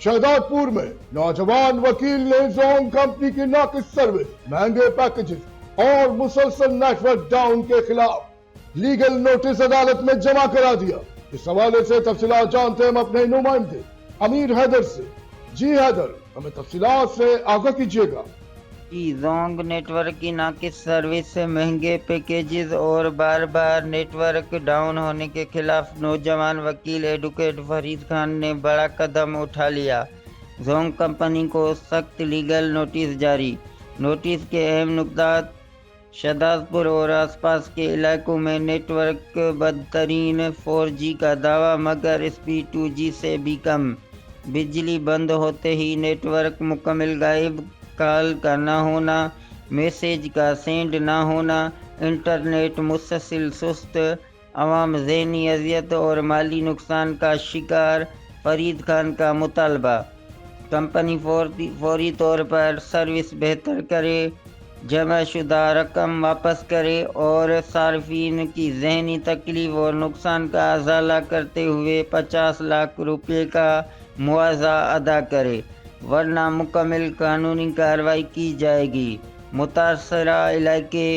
शहदादपुर में नौजवान वकील ने जोन कंपनी की नाकिस सर्विस, महंगे पैकेजेस और मुसलसल नेटवर्क डाउन के खिलाफ लीगल नोटिस अदालत में जमा करा दिया। इस हवाले से तफसीलात जानते हैं हम अपने नुमाइंदे अमीर हैदर से। जी हैदर, हमें तफसीलात से आगाह कीजिएगा। जोंग नेटवर्क की नाकिस सर्विस से महंगे पैकेजेस और बार बार नेटवर्क डाउन होने के खिलाफ नौजवान वकील एडवोकेट फरीद खान ने बड़ा कदम उठा लिया। जोंग कंपनी को सख्त लीगल नोटिस जारी। नोटिस के अहम नुकतात: शहदादपुर और आसपास के इलाकों में नेटवर्क बदतरीन 4G का दावा मगर स्पीड 2G से भी कम। बिजली बंद होते ही नेटवर्क मुकम्मल गायब, कॉल का ना होना, मैसेज का सेंड ना होना, इंटरनेट मुसलसल सुस्त, अवाम ज़हनी अजियत और माली नुकसान का शिकार। फरीद खान का मुतालबा: कंपनी फौरी तौर पर सर्विस बेहतर करे, जमा शुदा रकम वापस करे और सार्फिन की ज़हनी तकलीफ और नुकसान का अजाला करते हुए 50 लाख रुपये का मुआवजा अदा करे, वरना मुकम्मल कानूनी कार्रवाई की जाएगी। मुतासरा इलाके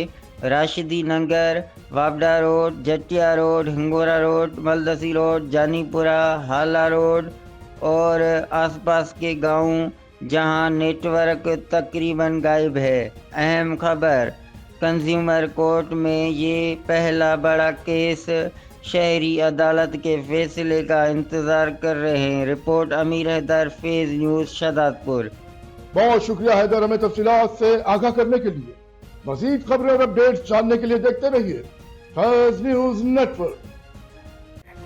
राशिदी नगर, वाबडा road, Jatia road, Hingora road, Maldasi road, Janipura, Hala road और आसपास के गांव जहां नेटवर्क तकरीबन गायब है। अहम खबर: कंज्यूमर कोर्ट में ये पहला बड़ा केस, शहरी अदालत के फैसले का इंतजार कर रहे हैं। रिपोर्ट अमीर हैदर, फेज न्यूज़, शहदादपुर। बहुत शुक्रिया हैदर, हमें तफसीलात से आगाह करने के लिए। मजीद खबरें और अपडेट्स जानने के लिए देखते रहिए Faiz news network.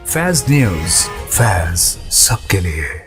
Faiz news, Faiz सबके लिए।